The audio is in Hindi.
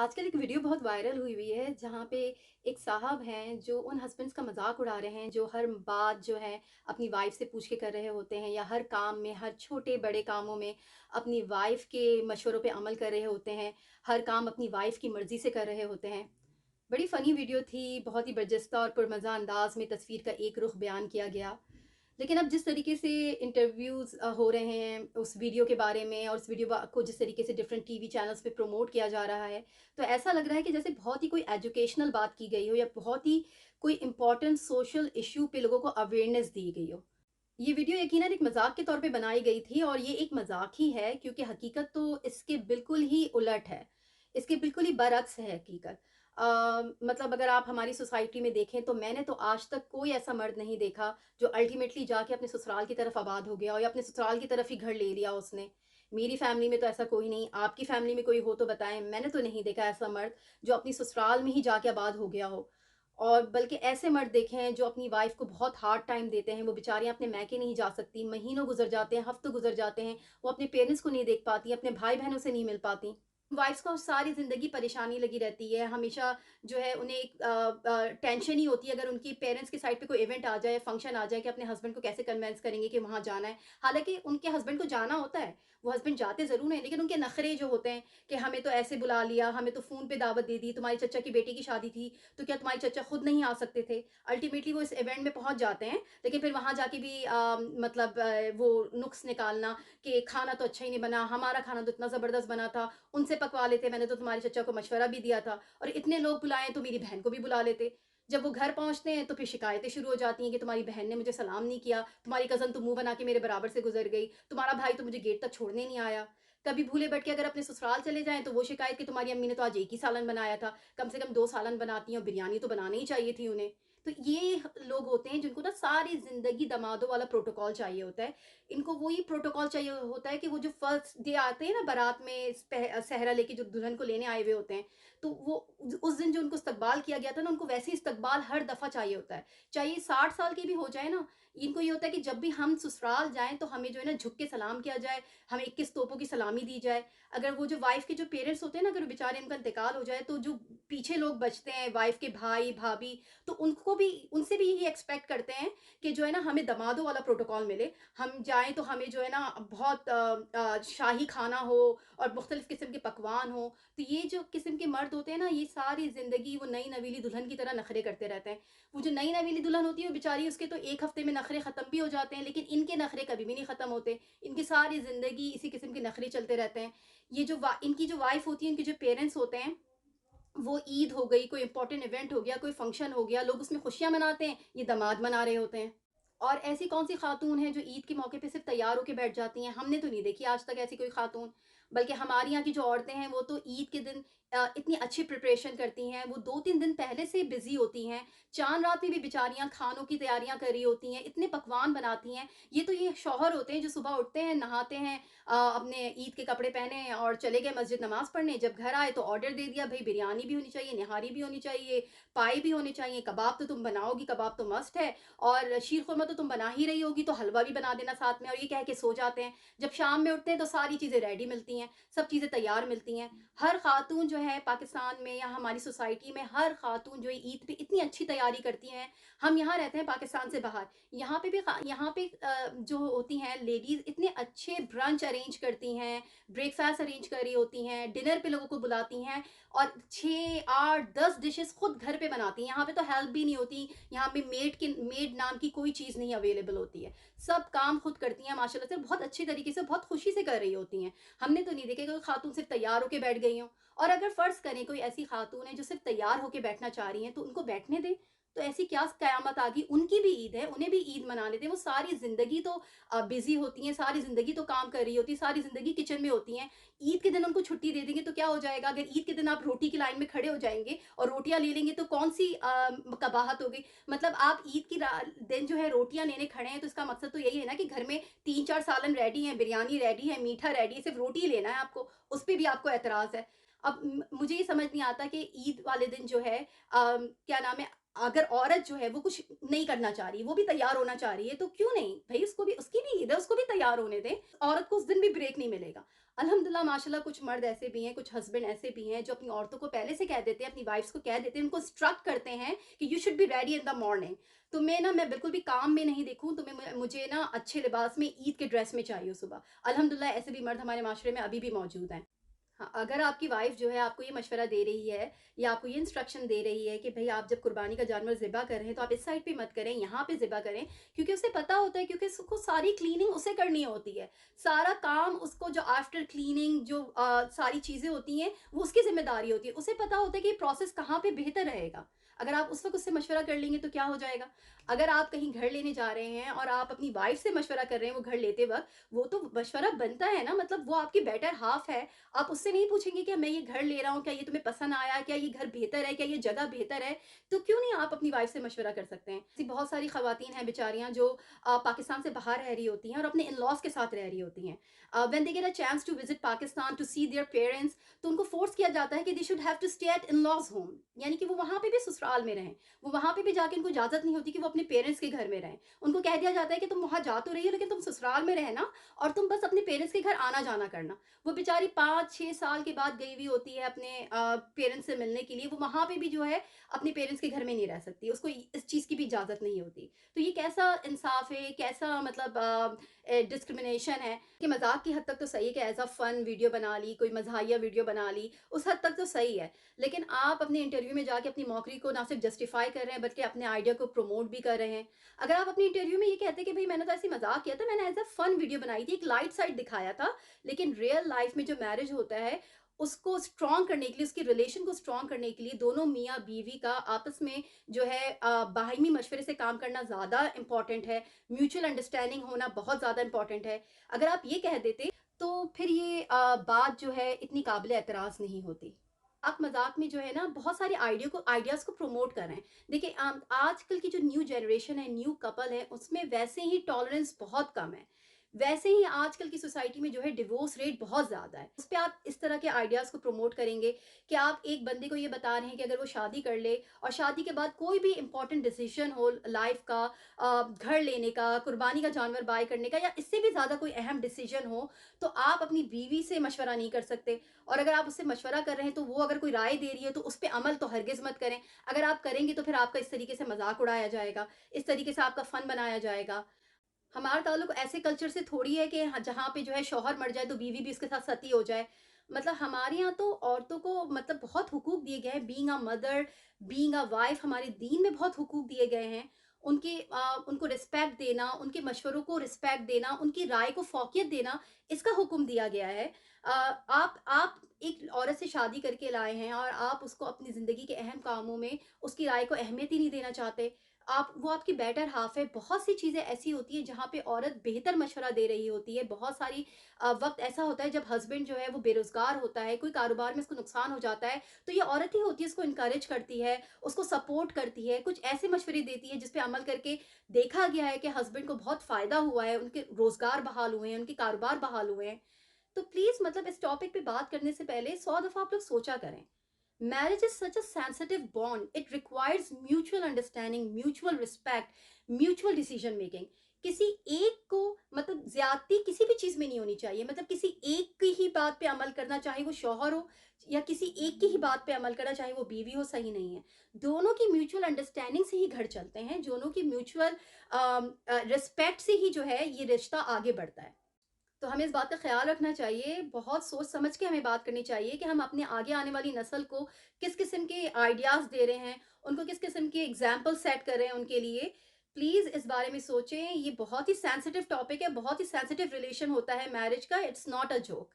आजकल एक वीडियो बहुत वायरल हुई हुई है जहाँ पे एक साहब हैं जो उन हस्बैंड्स का मजाक उड़ा रहे हैं जो हर बात जो है अपनी वाइफ से पूछ के कर रहे होते हैं या हर काम में हर छोटे बड़े कामों में अपनी वाइफ के मशवरों पे अमल कर रहे होते हैं। हर काम अपनी वाइफ की मर्जी से कर रहे होते हैं। बड़ी फ़नी वीडियो थी, बहुत ही बरजस्ता और पुरमज़ा अंदाज़ में तस्वीर का एक रुख बयान किया गया। लेकिन अब जिस तरीके से इंटरव्यूज़ हो रहे हैं उस वीडियो के बारे में और उस वीडियो को जिस तरीके से डिफरेंट टीवी चैनल्स पे प्रमोट किया जा रहा है, तो ऐसा लग रहा है कि जैसे बहुत ही कोई एजुकेशनल बात की गई हो या बहुत ही कोई इम्पोर्टेंट सोशल इश्यू पे लोगों को अवेयरनेस दी गई हो। ये वीडियो यकीनन एक मज़ाक के तौर पे बनाई गई थी और ये एक मज़ाक ही है क्योंकि हकीकत तो इसके बिल्कुल ही उलट है। इसके बिल्कुल ही बरअक्स है हकीकत। मतलब अगर आप हमारी सोसाइटी में देखें तो मैंने तो आज तक कोई ऐसा मर्द नहीं देखा जो अल्टीमेटली जाके अपने ससुराल की तरफ आबाद हो गया हो या अपने ससुराल की तरफ ही घर ले लिया उसने। मेरी फैमिली में तो ऐसा कोई नहीं, आपकी फैमिली में कोई हो तो बताएँ। मैंने तो नहीं देखा ऐसा मर्द जो अपनी ससुराल में ही जाके आबाद हो गया हो। और बल्कि ऐसे मर्द देखे हैं जो अपनी वाइफ को बहुत हार्ड टाइम देते हैं, वो बेचारियाँ अपने मायके नहीं जा सकती, महीनों गुज़र जाते हैं, हफ़्तों गुज़र जाते हैं, वो अपने पेरेंट्स को नहीं देख पाती, अपने भाई-बहनों से नहीं मिल पाती। वाइफ्स को सारी ज़िंदगी परेशानी लगी रहती है, हमेशा जो है उन्हें एक टेंशन ही होती है अगर उनकी पेरेंट्स की साइड पे कोई इवेंट आ जाए, फंक्शन आ जाए कि अपने हस्बैंड को कैसे कन्विंस करेंगे कि वहाँ जाना है। हालाँकि उनके हस्बैंड को जाना होता है, वो हस्बैंड जाते ज़रूर हैं, लेकिन उनके नखरे जो होते हैं कि हमें तो ऐसे बुला लिया, हमें तो फ़ोन पे दावत दे दी, तुम्हारी चचा की बेटी की शादी थी, तो क्या तुम्हारे चचा खुद नहीं आ सकते थे? अल्टीमेटली वो इस इवेंट में पहुँच जाते हैं, लेकिन फिर वहाँ जाके भी मतलब वो नुक्स निकालना कि खाना तो अच्छा ही नहीं बना, हमारा खाना तो इतना ज़बरदस्त बना था, उनसे पकवा लेते, मैंने तो तुम्हारे चचा को मशवरा भी दिया था और इतने लोग बुलाए तो मेरी बहन को भी बुला लेते। जब वो घर पहुँचते हैं तो फिर शिकायतें शुरू हो जाती हैं कि तुम्हारी बहन ने मुझे सलाम नहीं किया, तुम्हारी कज़न तो मुँह बना के मेरे बराबर से गुज़र गई, तुम्हारा भाई तो मुझे गेट तक छोड़ने नहीं आया। कभी भूले भटके अगर अपने ससुराल चले जाएँ तो वो शिकायत कि तुम्हारी अम्मी ने तो आज 1 ही सालन बनाया था, कम से कम 2 सालन बनाती हैं और बिरयानी तो बनानी ही चाहिए थी उन्हें। तो ये लोग होते हैं जिनको ना सारी ज़िंदगी दमादों वाला प्रोटोकॉल चाहिए होता है। इनको वही प्रोटोकॉल चाहिए होता है कि वो जो फर्स्ट डे आते हैं ना बारात में सेहरा लेके जो दुल्हन को लेने आए हुए होते हैं, तो वो उस दिन जो उनको इस्तकबाल किया गया था ना, उनको वैसे ही इस्तकबाल हर दफ़ा चाहिए होता है। चाहे ये 60 साल के भी हो जाएँ ना, इनको ये होता है कि जब भी हम ससुराल जाएँ तो हमें जो है ना झुक के सलाम किया जाए, हमें 21 तोपों की सलामी दी जाए। अगर वो जो वाइफ़ के जो पेरेंट्स होते हैं ना, अगर बेचारे उनका इंतकाल हो जाए, तो जो पीछे लोग बचते हैं, वाइफ़ के भाई-भाभी, तो उनको भी उनसे भी यही एक्सपेक्ट करते हैं कि जो है ना हमें दमादों वाला प्रोटोकॉल मिले। हम जाएँ तो हमें जो है ना बहुत शाही खाना हो और मुख्तलिफ़ किस्म के पकवान हों। तो ये जो किस्म के मर्द होते हैं ना, ये सारी ज़िंदगी वो नई-नवेली दुल्हन की तरह नखरे करते रहते हैं। वो जो नई-नवेली दुल्हन होती है, वो बेचारी उसके तो 1 हफ़्ते में नखरे ख़त्म भी हो जाते हैं, लेकिन इनके नखरे कभी भी नहीं ख़त्म होते। इनकी सारी ज़िंदगी इसी किस्म के नखरे चलते रहते हैं। ये जो वा इनकी जो वाइफ़ होती है, इनके जो पेरेंट्स होते हैं, वो ईद हो गई, कोई इम्पोर्टेंट इवेंट हो गया, कोई फंक्शन हो गया, लोग उसमें खुशियाँ मनाते हैं, ये दामाद मना रहे होते हैं। और ऐसी कौन-सी खातून है जो ईद के मौके पे सिर्फ़ तैयार होके बैठ जाती हैं? हमने तो नहीं देखी आज तक ऐसी कोई खातून। बल्कि हमारे यहाँ की जो औरतें हैं वो तो ईद के दिन इतनी अच्छी प्रिपरेशन करती हैं, वो 2-3 दिन पहले से बिज़ी होती हैं। चाँद रात में भी बेचारियाँ खानों की तैयारियाँ कर रही होती हैं, इतने पकवान बनाती हैं। ये शौहर होते हैं जो सुबह उठते हैं, नहाते हैं, अपने ईद के कपड़े पहने और चले गए मस्जिद नमाज़ पढ़ने। जब घर आए तो ऑर्डर दे दिया, भई बिरयानी भी होनी चाहिए, निहारी भी होनी चाहिए, पाई भी होने चाहिए, कबाब तो तुम बनाओगी, कबाब तो मस्ट है और शीर खुरमा तो तुम बना ही रही होगी, तो हलवा भी बना देना साथ में और ये कह के सो जाते हैं। जब शाम में उठते हैं तो सारी चीज़ें रेडी मिलती हैं, सब चीज़ें तैयार मिलती हैं। हर ख़ातून जो है पाकिस्तान में या हमारी सोसाइटी में हर ख़ातून जो है ईद पे इतनी अच्छी तैयारी करती हैं। हम यहाँ रहते हैं पाकिस्तान से बाहर, यहाँ पे जो होती हैं लेडीज़ इतने अच्छे ब्रंच अरेंज करती हैं, ब्रेकफ़ास्ट अरेंज कर रही होती हैं, डिनर पे लोगों को बुलाती हैं और 6, 8, 10 डिशेज़ खुद घर पे बनाती हैं। यहाँ पे तो हेल्प भी नहीं होती, यहाँ पे मेड नाम की कोई चीज़ नहीं अवेलेबल होती है। सब काम खुद करती हैं माशाल्लाह से, बहुत अच्छी तरीके से, बहुत खुशी से कर रही होती हैं। हमने तो नहीं देखा कि कोई खातून सिर्फ़ तैयार होके बैठ गई हों। और अगर फ़र्ज़ करें कोई ऐसी खातून है जो सिर्फ़ तैयार होके बैठना चाह रही हैं, तो उनको बैठने दें। तो ऐसी क्या क़यामत आ गई, उनकी भी ईद है, उन्हें भी ईद मनाने दें। वो सारी ज़िंदगी तो बिज़ी होती हैं, सारी ज़िंदगी तो काम कर रही होती हैं, सारी ज़िंदगी किचन में होती हैं। ईद के दिन उनको छुट्टी दे देंगे तो क्या हो जाएगा? अगर ईद के दिन आप रोटी की लाइन में खड़े हो जाएँगे और रोटियाँ ले लेंगे तो कौन-सी कबाहत हो गई? मतलब आप ईद की दिन जो है रोटियाँ लेने खड़े हैं तो इसका मकसद तो यही है ना कि घर में 3-4 सालन रेडी हैं, बिरयानी रेडी है, मीठा रेडी है, सिर्फ़ रोटी ही लेना है आपको, उस पे भी आपको एतराज़ है। अब मुझे ये समझ नहीं आता कि ईद वाले दिन जो है क्या नाम है, अगर औरत जो है वो कुछ नहीं करना चाह रही है, वो भी तैयार होना चाह रही है, तो क्यों नहीं? भई उसको भी, उसकी भी ईद है, उसको भी तैयार होने दें। औरत को उस दिन भी ब्रेक नहीं मिलेगा। अल्हम्दुलिल्लाह माशाल्लाह कुछ मर्द ऐसे भी हैं, कुछ हस्बैंड ऐसे भी हैं जो अपनी औरतों को पहले से कह देते हैं, अपनी वाइफ्स को कह देते हैं, उनको इंस्ट्रक्ट करते हैं कि you should be ready in the morning. तो मैं बिल्कुल भी काम में नहीं दिखूँ, तो मैं मुझे ना अच्छे लिबास में ईद के ड्रेस में चाहिए सुबह। अल्हम्दुलिल्लाह ऐसे भी मर्द हमारे माशरे में अभी भी मौजूद हैं। हाँ, अगर आपकी वाइफ़ जो है आपको ये मशवरा दे रही है या आपको ये इंस्ट्रक्शन दे रही है कि भई आप जब कुर्बानी का जानवर ज़िबा कर रहे हैं तो आप इस साइड पे मत करें, यहाँ पे ज़िबा करें, क्योंकि उसे पता होता है, क्योंकि उसको सारी क्लीनिंग उसे करनी होती है। सारा काम उसको, जो आफ्टर क्लीनिंग जो सारी चीज़ें होती हैं, वो उसकी ज़िम्मेदारी होती है। उसे पता होता है कि प्रोसेस कहाँ पे बेहतर रहेगा। अगर आप उस वक़्त उससे मशवरा कर लेंगे तो क्या हो जाएगा? अगर आप कहीं घर लेने जा रहे हैं और आप अपनी वाइफ़ से मशवरा कर रहे हैं वो घर लेते वक़्त, वो तो मशवरा बनता है ना, मतलब वो आपकी बेटर हाल्फ है। आप उससे नहीं पूछेंगे कि मैं ये घर ले रहा हूँ, क्या ये तुम्हें पसंद आया? क्या ये घर बेहतर है? क्या ये जगह बेहतर है? तो क्यों नहीं आप अपनी वाइफ़ से मशवरा कर सकते हैं? ऐसी बहुत सारी ख़वातीन हैं बेचारियाँ जो पाकिस्तान से बाहर रह रही होती हैं और अपने इन-लॉज़ के साथ रह रही होती हैं। When they get a chance to visit Pakistan to see their parents, तो उनको फ़ोर्स किया जाता है कि they should have to stay at in-laws home, यानी कि वो वहाँ पे भी ससुराल में रहें। वो वहाँ पे भी जाके उनको इजाज़त नहीं होती कि वो अपने पेरेंट्स के घर में रहें। उनको कह दिया जाता है कि तुम वहाँ जा तो रही हो, लेकिन तुम ससुराल में रहना और तुम बस अपने पेरेंट्स के घर आना-जाना करना। वो बेचारी 5-6 साल के बाद गई हुई होती है अपने पेरेंट्स से मिलने के लिए, वो वहाँ पे भी जो है अपने पेरेंट्स के घर में नहीं रह सकती, उसको इस चीज़ की भी इजाज़त नहीं होती। तो ये कैसा इंसाफ़ है, कैसा मतलब डिस्क्रिमिनेशन है कि मज़ाक की हद तक तो सही है कि एज़ अ फ़न वीडियो बना ली, कोई मज़ाहिया वीडियो बना ली, उस हद तक तो सही है। लेकिन आप अपने इंटरव्यू में जाके अपनी मौकरी को ना सिर्फ़ जस्टिफ़ाई कर रहे हैं, बल्कि अपने आइडिया को प्रमोट भी कर रहे हैं। अगर आप अपने इंटरव्यू में ये कहते कि भई मैंने तो ऐसे ही मज़ाक किया था, मैंने एज़ अ फ़न वीडियो बनाई थी, एक लाइट साइड दिखाया था, लेकिन रियल लाइफ में जो मैरिज होता है, उसको स्ट्रॉन्ग करने के लिए, उसकी रिलेशन को स्ट्रॉन्ग करने के लिए दोनों मियाँ-बीवी का आपस में जो है बाहिमी मशवरे से काम करना ज़्यादा इम्पोर्टेंट है, म्यूचुअल अंडरस्टैंडिंग होना बहुत ज़्यादा इम्पोर्टेंट है। अगर आप ये कह देते, तो फिर ये बात जो है इतनी काबिल एतराज़ नहीं होती। आप मज़ाक में जो है ना बहुत सारे आइडियाज़ को प्रमोट कर रहे हैं। देखिए आजकल की जो न्यू जनरेशन है, न्यू कपल है, उसमें वैसे ही टॉलरेंस बहुत कम है। वैसे ही आजकल की सोसाइटी में जो है डिवोर्स रेट बहुत ज़्यादा है। उस पे आप इस तरह के आइडियाज़ को प्रमोट करेंगे कि आप एक बंदे को ये बता रहे हैं कि अगर वो शादी कर ले और शादी के बाद कोई भी इम्पोर्टेंट डिसीज़न हो लाइफ़ का, घर लेने का, कुर्बानी का जानवर बाय करने का या इससे भी ज़्यादा कोई अहम डिसीज़न हो, तो आप अपनी बीवी से मशवरा नहीं कर सकते। और अगर आप उससे मशवरा कर रहे हैं, तो वो अगर कोई राय दे रही है, तो उस पे अमल तो हरगिज़ मत करें। अगर आप करेंगे, तो फिर आपका इस तरीके से मज़ाक उड़ाया जाएगा, इस तरीके से आपका फ़न बनाया जाएगा। हमारा ताल्लुक ऐसे कल्चर से थोड़ी है कि जहाँ पे जो है शौहर मर जाए तो बीवी भी उसके साथ सती हो जाए। मतलब हमारे यहाँ तो औरतों को मतलब बहुत हुकूक दिए गए हैं, being a mother, being a wife, हमारे दीन में बहुत हुकूक दिए गए हैं। उनको रिस्पेक्ट देना, उनके मशवरों को रिस्पेक्ट देना, उनकी राय को फ़ौक़ियत देना, इसका हुक्म दिया गया है। आप एक औरत से शादी करके लाए हैं और आप उसको अपनी ज़िंदगी के अहम कामों में उसकी राय को अहमियत ही नहीं देना चाहते। वो आपकी बेटर हाफ़ है। बहुत सी चीज़ें ऐसी होती हैं जहाँ पे औरत बेहतर मशवरा दे रही होती है। बहुत सारी वक़्त ऐसा होता है जब हस्बैंड जो है वो बेरोज़गार होता है, कोई कारोबार में उसको नुकसान हो जाता है, तो ये औरत ही होती है उसको एनकरेज करती है, उसको सपोर्ट करती है, कुछ ऐसे मशवरे देती है जिस पे अमल करके देखा गया है कि हस्बैंड को बहुत फ़ायदा हुआ है, उनके रोज़गार बहाल हुए हैं, उनके कारोबार बहाल हुए हैं। तो प्लीज़ मतलब इस टॉपिक पे बात करने से पहले 100 दफ़ा आप लोग सोचा करें। Marriage is such a sensitive bond. It requires mutual understanding, mutual respect, mutual decision making. किसी एक को मतलब ज्यादती किसी भी चीज में नहीं होनी चाहिए, मतलब किसी एक की ही बात पे अमल करना, चाहे वो शौहर हो या किसी एक की ही बात पे अमल करना चाहे वो बीवी हो, सही नहीं है। दोनों की म्यूचुअल अंडरस्टैंडिंग से ही घर चलते हैं, दोनों की म्यूचुअल रिस्पेक्ट से ही जो है ये रिश्ता आगे बढ़ता है। तो हमें इस बात का ख़्याल रखना चाहिए, बहुत सोच समझ के हमें बात करनी चाहिए कि हम अपने आगे आने वाली नस्ल को किस किस्म के आइडियाज़ दे रहे हैं, उनको किस किस्म के एग्ज़ाम्पल सेट कर रहे हैं उनके लिए। प्लीज़ इस बारे में सोचें, ये बहुत ही सेंसिटिव टॉपिक है, बहुत ही सेंसिटिव रिलेशन होता है मैरिज का, इट्स नॉट अ जोक।